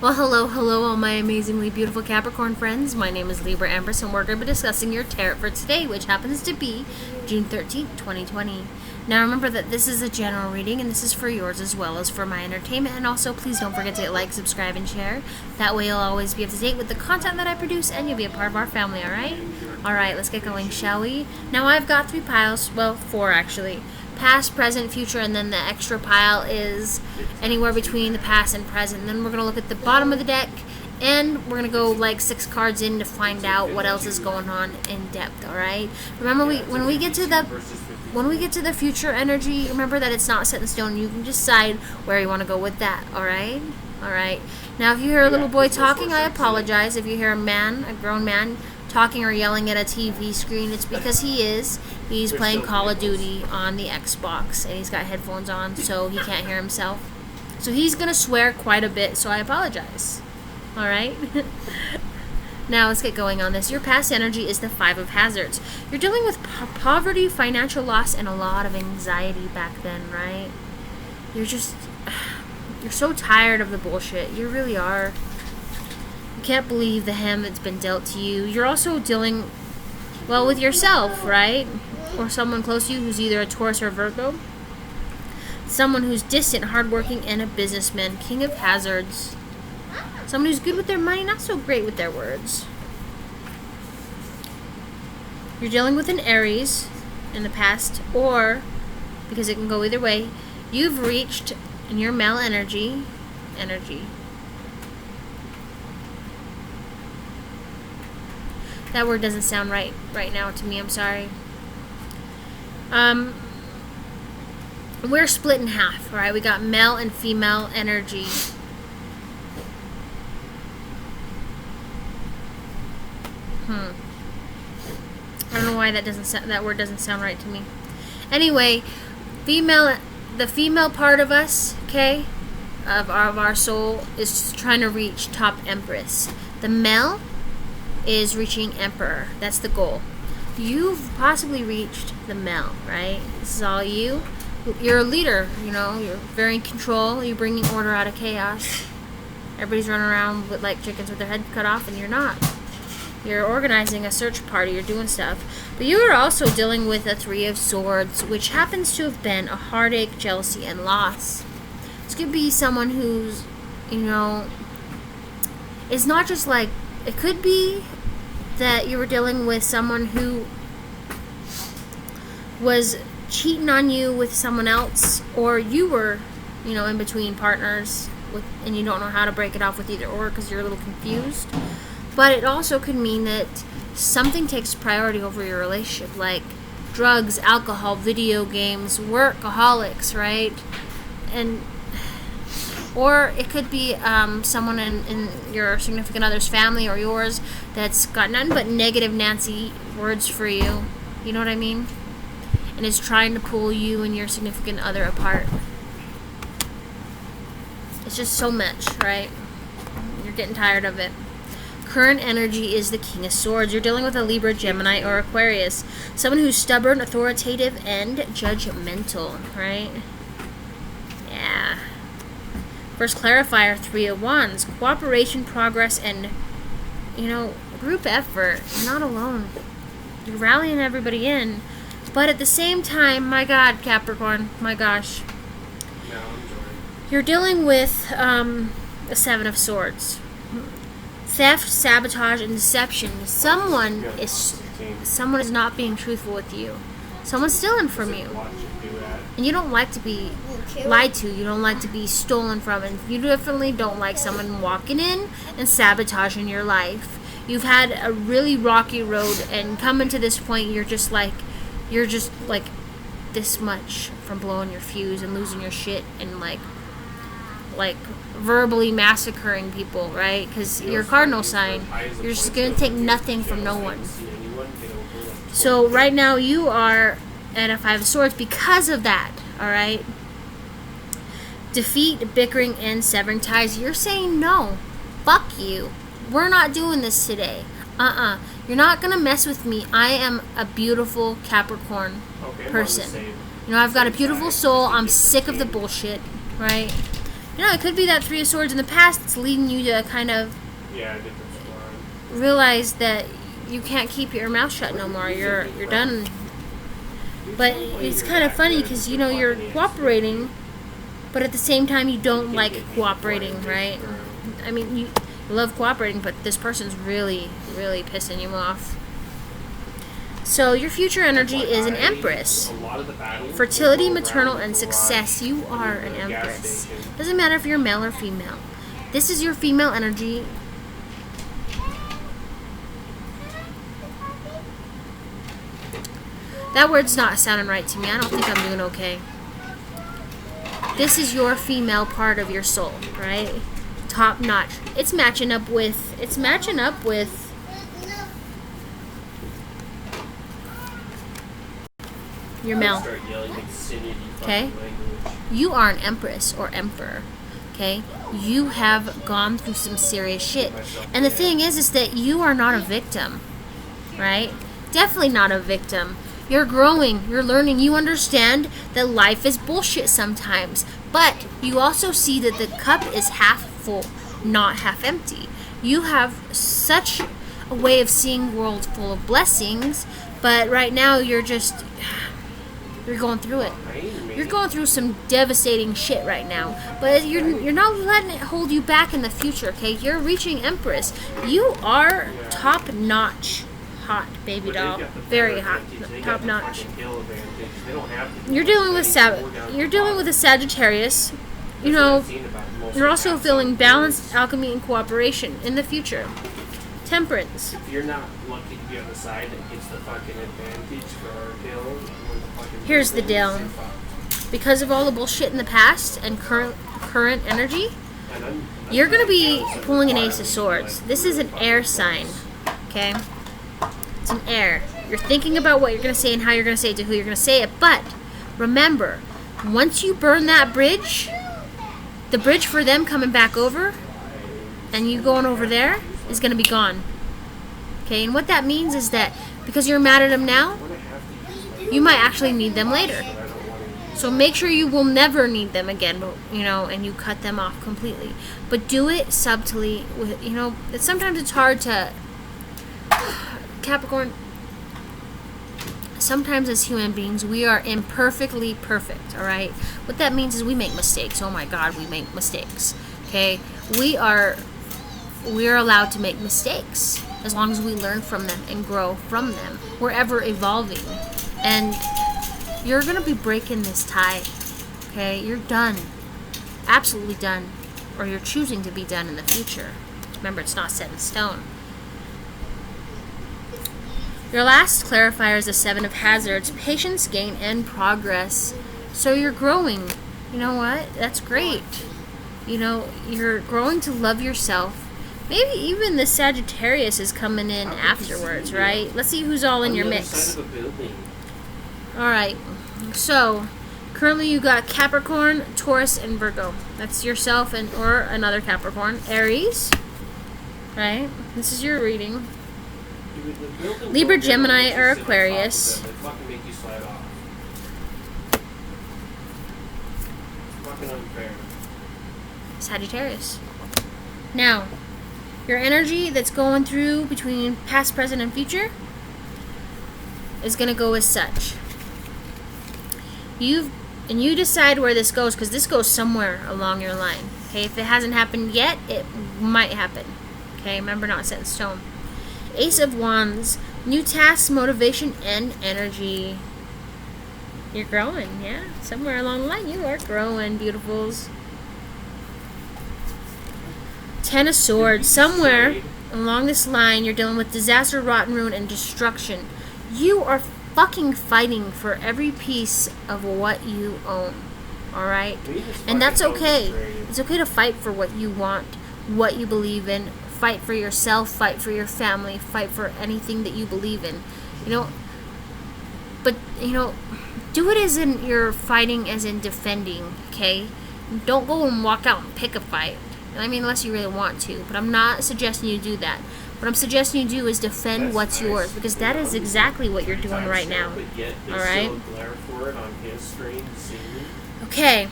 Well, hello, all my amazingly beautiful Capricorn friends. My name is Libra Empress, and we're going to be discussing your tarot for today, which happens to be June 13th, 2020. Now, remember that this is a general reading, and this is for yours as well as for my entertainment. And also, please don't forget to hit like, subscribe, and share. That way, you'll always be up to date with the content that I produce, and you'll be a part of our family, alright? Alright, let's get going, shall we? Now, I've got 3 piles. Well, 4, actually. Past, present, future, and then the extra pile is anywhere between the past and present. And then we're going to look at the bottom of the deck, and we're going to go like 6 cards in to find out what else is going on in depth, alright? Remember, when we get to the future energy, remember that it's not set in stone. You can decide where you want to go with that, alright? Alright. Now, if you hear a little boy talking, I apologize. If you hear a grown man, talking or yelling at a TV screen, it's because he's playing Call of Duty on the Xbox, and he's got headphones on, so he can't hear himself. So he's gonna swear quite a bit, so I apologize. Alright? Now let's get going on this. Your past energy is the 5 of Hazards. You're dealing with poverty, financial loss, and a lot of anxiety back then, right? You're so tired of the bullshit. You really are. You can't believe the hand that's been dealt to you. You're also dealing, well, with yourself, right? Or someone close to you who's either a Taurus or Virgo. Someone who's distant, hardworking, and a businessman. King of Hazards. Someone who's good with their money, not so great with their words. You're dealing with an Aries in the past, or, because it can go either way, you've reached in your male energy. That word doesn't sound right now to me, I'm sorry. We're split in half, alright? We got male and female energy. I don't know why that word doesn't sound right to me. Anyway, the female part of us, okay, of our soul is trying to reach top Empress. The male is reaching Emperor. That's the goal. You've possibly reached the male, right? This is all you. You're a leader, you know. You're very in control. You're bringing order out of chaos. Everybody's running around with like chickens with their head cut off, and you're not. You're organizing a search party. You're doing stuff. But you are also dealing with a 3 of Swords, which happens to have been a heartache, jealousy, and loss. This could be someone who's, you know, it's not just like, it could be that you were dealing with someone who was cheating on you with someone else, or you were, you know, in between partners and you don't know how to break it off with either or because you're a little confused. But it also could mean that something takes priority over your relationship, like drugs, alcohol, video games, workaholics, right? Or it could be someone in your significant other's family or yours that's got nothing but negative Nancy words for you. You know what I mean? And is trying to pull you and your significant other apart. It's just so much, right? You're getting tired of it. Current energy is the King of Swords. You're dealing with a Libra, Gemini, or Aquarius. Someone who's stubborn, authoritative, and judgmental, right? Yeah. First clarifier, 3 of Wands. Cooperation, progress, and, you know, group effort. You're not alone. You're rallying everybody in. But at the same time, my God, Capricorn, my gosh. You're dealing with a 7 of Swords. Theft, sabotage, and deception. Someone is not being truthful with you. Someone's stealing from you. And you don't like to be lied to. You don't like to be stolen from. And you definitely don't like someone walking in and sabotaging your life. You've had a really rocky road, and coming to this point, you're just like this much from blowing your fuse and losing your shit and like verbally massacring people, right? Because you're a cardinal sign. You're just going to take nothing from no one. So right now you are at a 5 of Swords because of that, alright? Defeat, bickering, and severing ties. You're saying no. Fuck you. We're not doing this today. You're not going to mess with me. I am a beautiful Capricorn person. You know, I've got a beautiful soul. I'm sick of the bullshit, right? You know, it could be that Three of Swords in the past that's leading you to kind of realize that you can't keep your mouth shut no more. You're done. But it's kind of funny because, you know, you're cooperating, but at the same time you don't like cooperating, right? I mean, you love cooperating, but this person's really, really pissing you off. So your future energy is an Empress. Fertility, maternal, and success. You are an Empress. Doesn't matter if you're male or female. This is your female energy. That word's not sounding right to me. I don't think I'm doing okay. This is your female part of your soul, right? Top notch. It's matching up with your male. Okay? You are an Empress or Emperor. Okay? You have gone through some serious shit. And the thing is that you are not a victim. Right? Definitely not a victim. You're growing, you're learning, you understand that life is bullshit sometimes. But you also see that the cup is half full, not half empty. You have such a way of seeing the world full of blessings, but right now you're going through it. You're going through some devastating shit right now, but you're not letting it hold you back in the future, okay? You're reaching Empress. You are top notch. Hot baby doll, very hot, top notch. You're dealing with a Sagittarius. You know, you're also feeling balance, alchemy, and cooperation in the future. Temperance. If you're not lucky to be on the side that gets the fucking advantage for Bill. Here's the deal. Because of all the bullshit in the past and current energy, you're gonna be pulling an Ace of Swords. This is an air sign, okay? It's an air. You're thinking about what you're going to say and how you're going to say it to who you're going to say it. But remember, once you burn that bridge, the bridge for them coming back over and you going over there is going to be gone. Okay, and what that means is that because you're mad at them now, you might actually need them later. So make sure you will never need them again, you know, and you cut them off completely. But do it subtly. With, you know, sometimes it's hard to... Capricorn, sometimes as human beings, we are imperfectly perfect, all right? What that means is we make mistakes. Oh my God, we make mistakes, okay? We are allowed to make mistakes as long as we learn from them and grow from them. We're ever evolving. And you're going to be breaking this tie, okay? You're done. Absolutely done. Or you're choosing to be done in the future. Remember, it's not set in stone. Your last clarifier is the Seven of Hazards, patience, gain, and progress. So you're growing. You know what? That's great. You know, you're growing to love yourself. Maybe even the Sagittarius is coming in afterwards, right? Let's see who's all in your mix. Alright, so currently you got Capricorn, Taurus, and Virgo. That's yourself and or another Capricorn. Aries, right? This is your reading. Libra, Gemini, or Aquarius. Sagittarius. Now, your energy that's going through between past, present, and future is going to go as such. You decide where this goes, because this goes somewhere along your line. Okay, if it hasn't happened yet, it might happen. Okay, remember, not set in stone. Ace of Wands, new tasks, motivation, and energy. You're growing, yeah. Somewhere along the line, you are growing, beautifuls. Ten of Swords. Somewhere along this line, you're dealing with disaster, rotten ruin, and destruction. You are fucking fighting for every piece of what you own. Alright? And that's okay. It's okay to fight for what you want, what you believe in. Fight for yourself, fight for your family, fight for anything that you believe in. You know, but, you know, do it as in you're fighting, as in defending, okay? Don't go and walk out and pick a fight. I mean, unless you really want to. But I'm not suggesting you do that. What I'm suggesting you do is defend what's yours, because that is exactly what you're doing right now. Alright? Okay.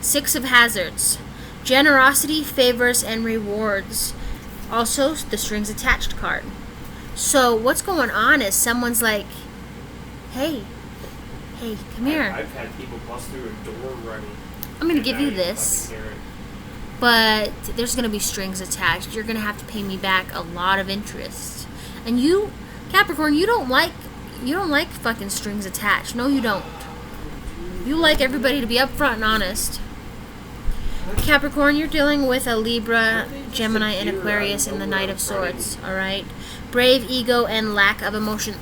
Six of Hazards. Generosity, favors, and rewards. Also, the strings attached card. So what's going on is someone's like, hey, come here. I've had people bust through a door running. I'm going to give you this, but there's going to be strings attached. You're going to have to pay me back a lot of interest. And you, Capricorn, you don't like fucking strings attached. No, you don't. You like everybody to be upfront and honest. Capricorn, you're dealing with a Libra, Gemini, and Aquarius in the Knight of Swords, alright? Brave, ego, and lack of emotion.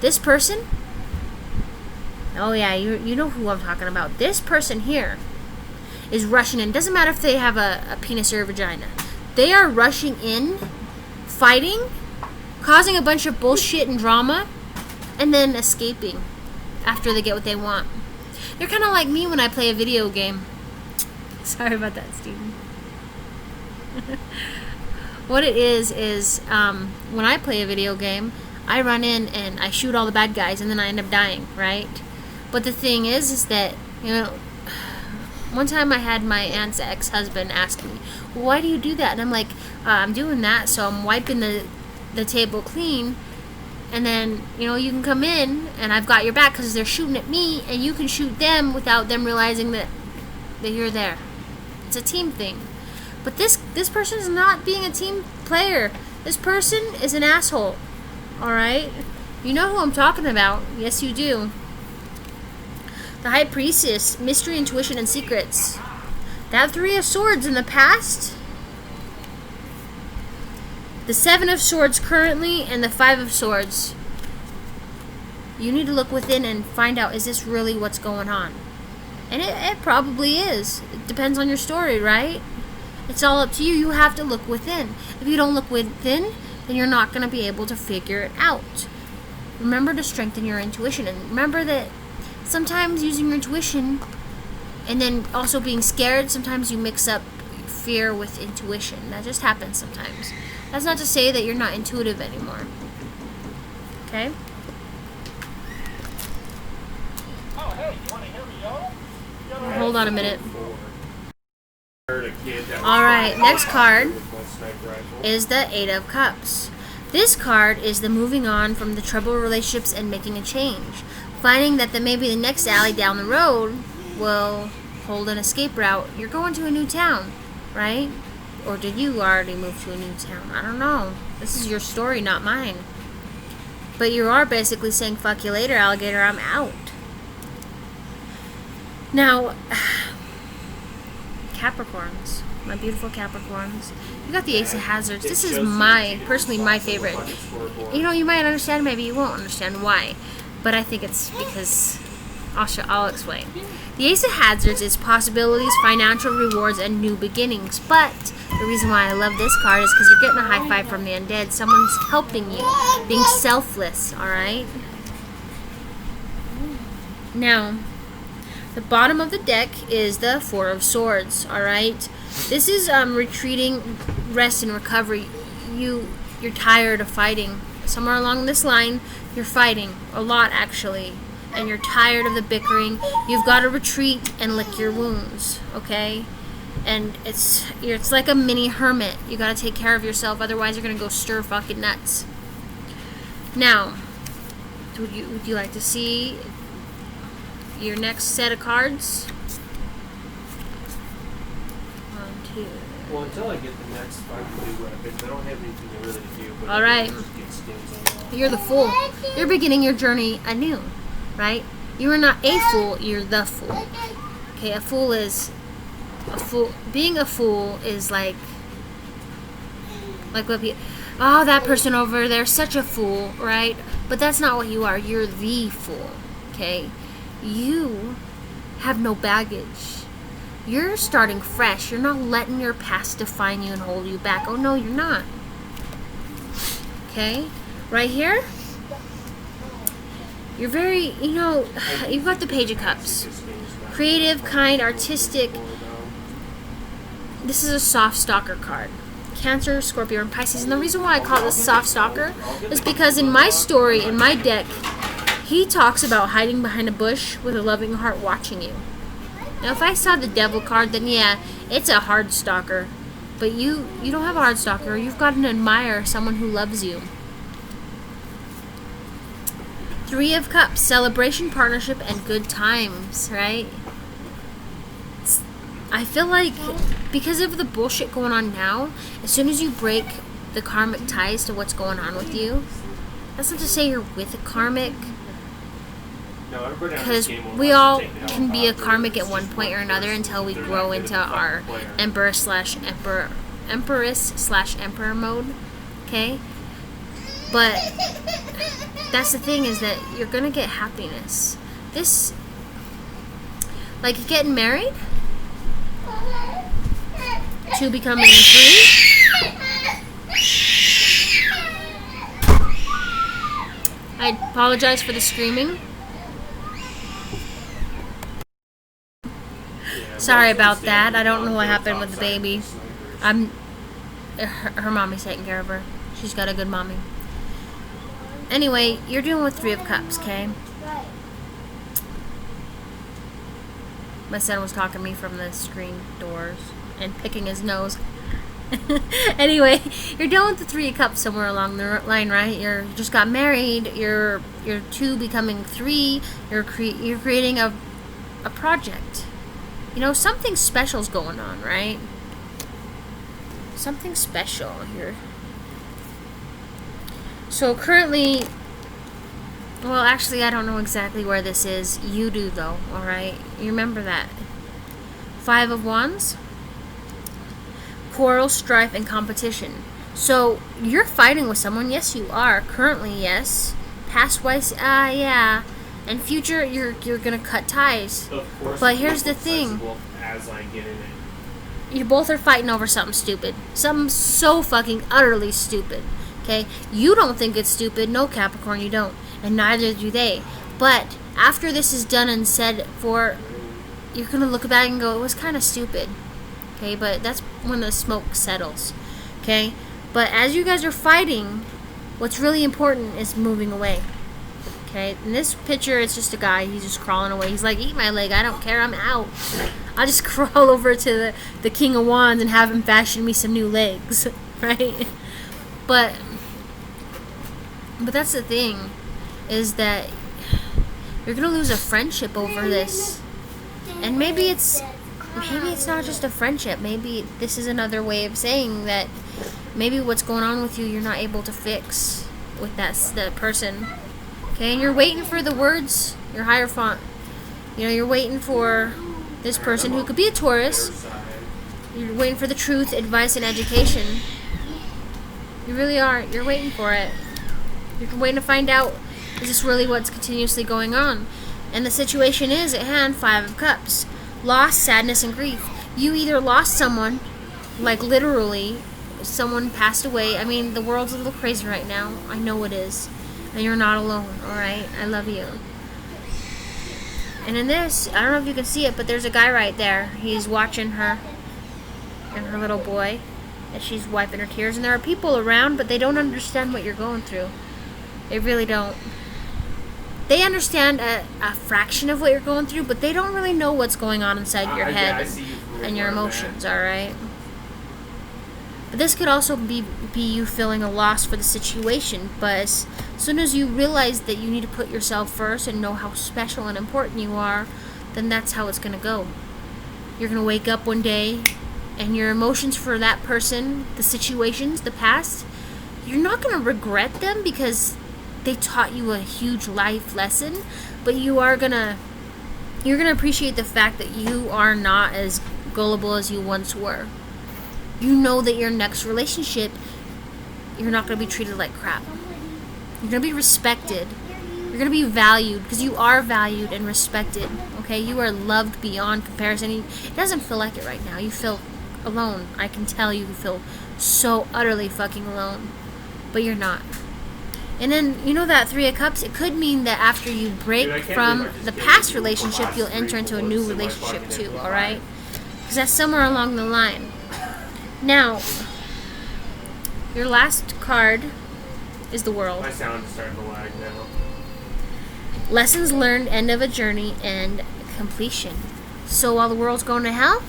This person, oh yeah, you know who I'm talking about. This person here is rushing in. Doesn't matter if they have a penis or a vagina. They are rushing in, fighting, causing a bunch of bullshit and drama, and then escaping after they get what they want. They're kind of like me when I play a video game. Sorry about that, Steven. What it is when I play a video game, I run in and I shoot all the bad guys and then I end up dying, right? But the thing is that, you know, one time I had my aunt's ex-husband ask me, why do you do that? And I'm like, I'm doing that so I'm wiping the table clean, and then, you know, you can come in and I've got your back because they're shooting at me, and you can shoot them without them realizing that you're there. It's a team thing. But this person is not being a team player. This person is an asshole. Alright? You know who I'm talking about. Yes, you do. The High Priestess, mystery, intuition, and secrets. That Three of Swords in the past. The Seven of Swords currently, and the Five of Swords. You need to look within and find out, is this really what's going on? And it probably is. It depends on your story, right? It's all up to you. You have to look within. If you don't look within, then you're not going to be able to figure it out. Remember to strengthen your intuition. And remember that sometimes using your intuition and then also being scared, sometimes you mix up fear with intuition. That just happens sometimes. That's not to say that you're not intuitive anymore. Okay? Oh, hey, you want to hear me yell? Hold on a minute. Alright, next card is the Eight of Cups. This card is the moving on from the troubled relationships and making a change. Finding that maybe the next alley down the road will hold an escape route. You're going to a new town, right? Or did you already move to a new town? I don't know. This is your story, not mine. But you are basically saying, fuck you later, alligator, I'm out. Now, Capricorns, my beautiful Capricorns, you got the Ace of Hazards. This is personally my favorite. You know, you might understand, maybe you won't understand why, but I think it's because I'll explain. The Ace of Hazards is possibilities, financial rewards, and new beginnings. But the reason why I love this card is because you're getting a high five from the undead. Someone's helping you, being selfless. All right. Now, the bottom of the deck is the Four of Swords, alright? This is retreating, rest, and recovery. You're tired of fighting. Somewhere along this line, you're fighting. A lot, actually. And you're tired of the bickering. You've got to retreat and lick your wounds, okay? And it's like a mini hermit. You got to take care of yourself, otherwise you're going to go stir fucking nuts. Now, would you like to see your next set of cards? 1, 2. Well, until I get the next 5 new weapons, I don't have anything to really do. But alright. You're the Fool. You're beginning your journey anew, right? You are not a fool, you're the Fool. Okay, a fool is... Being a fool is like what people... Oh, that person over there, such a fool, right? But that's not what you are. You're the Fool, okay? You have no baggage. You're starting fresh. You're not letting your past define you and hold you back. Oh, no, you're not. Okay? Right here, you're very, you've got the Page of Cups. Creative, kind, artistic. This is a soft stalker card. Cancer, Scorpio, and Pisces. And the reason why I call this soft stalker is because in my story, in my deck, he talks about hiding behind a bush with a loving heart watching you. Now, if I saw the Devil card, then yeah, It's a hard stalker. But you don't have a hard stalker. You've got an admirer, someone who loves you. Three of Cups, celebration, partnership, and good times, right? I feel like because of the bullshit going on now, as soon as you break the karmic ties to what's going on with you, that's not to say you're with a karmic, because we all can be a karmic at one point or another until we grow into our empress/emperor mode, okay? But that's the thing, is that you're gonna get happiness. This, like getting married, 2 becoming 3. I apologize for the screaming. Sorry about that. I don't know what happened with the baby. Her mommy's taking care of her. She's got a good mommy. Anyway, you're dealing with 3 of Cups, okay? My son was talking to me from the screen doors and picking his nose. Anyway, you're dealing with the 3 of Cups somewhere along the line, right? You just got married. You're 2 becoming 3. You're creating a project. You know, something special's going on, right? Something special here. So currently, well, actually, I don't know exactly where this is. You do, though, alright? You remember that. 5 of Wands. Quarrel, strife, and competition. So, you're fighting with someone. Yes, you are. Currently, yes. Past-wise, yeah. And future, you're gonna cut ties. But here's the thing. As I get in it. You both are fighting over something stupid. Something so fucking utterly stupid. Okay? You don't think it's stupid. No, Capricorn, you don't. And neither do they. But after this is done and said for, you're going to look back and go, it was kind of stupid. Okay? But that's when the smoke settles. Okay? But as you guys are fighting, what's really important is moving away. Okay? In this picture, it's just a guy. He's just crawling away. He's like, eat my leg. I don't care. I'm out. I'll just crawl over to the King of Wands and have him fashion me some new legs. Right? But that's the thing, is that you're gonna lose a friendship over this. And maybe it's not just a friendship. Maybe this is another way of saying that maybe what's going on with you, you're not able to fix with that person. Okay, and you're waiting for the words, your higher font. You know, you're waiting for this person who could be a Taurus. You're waiting for the truth, advice, and education. You really are. You're waiting for it. You're waiting to find out, is this really what's continuously going on? And the situation is at hand, 5 of Cups. Loss, sadness, and grief. You either lost someone, like literally, someone passed away. I mean, the world's a little crazy right now. I know it is. And you're not alone, alright? I love you. And in this, I don't know if you can see it, but there's a guy right there. He's watching her and her little boy as she's wiping her tears. And there are people around, but they don't understand what you're going through. They really don't. They understand a fraction of what you're going through, but they don't really know what's going on inside your head and your emotions, alright? But this could also be you feeling a loss for the situation, but as soon as you realize that you need to put yourself first and know how special and important you are, then that's how it's going to go. You're going to wake up one day, and your emotions for that person, the situations, the past, you're not going to regret them because they taught you a huge life lesson, but you're gonna appreciate the fact that you are not as gullible as you once were. You know that your next relationship, you're not gonna be treated like crap. You're gonna be respected. You're gonna be valued, because you are valued and respected. Okay, you are loved beyond comparison. It doesn't feel like it right now. You feel alone. I can tell you feel so utterly fucking alone, but you're not. And then, you know that 3 of Cups, it could mean that after you break from the past relationship, you'll enter into a new relationship too, alright? Because that's somewhere along the line. Now, your last card is the World. My sound is starting to lag now. Lessons learned, end of a journey, and completion. So while the world's going to hell,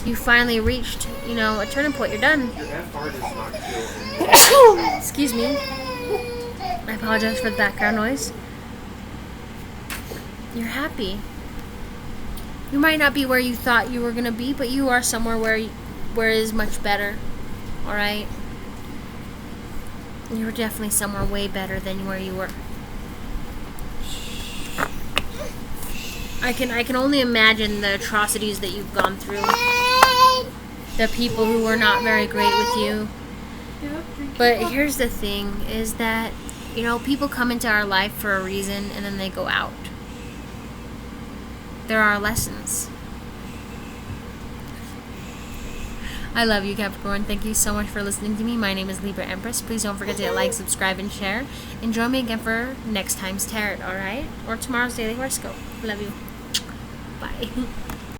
you finally reached, a turning point. You're done. That fart is not cool. Excuse me. I apologize for the background noise. You're happy. You might not be where you thought you were going to be, but you are somewhere where it is much better. Alright? You're definitely somewhere way better than where you were. I can only imagine the atrocities that you've gone through. The people who were not very great with you. But here's the thing, is that, people come into our life for a reason and then they go out. There are lessons. I love you, Capricorn. Thank you so much for listening to me. My name is Libra Empress. Please don't forget to like, subscribe, and share. And join me again for next time's tarot, alright? Or tomorrow's daily horoscope. Love you. Bye.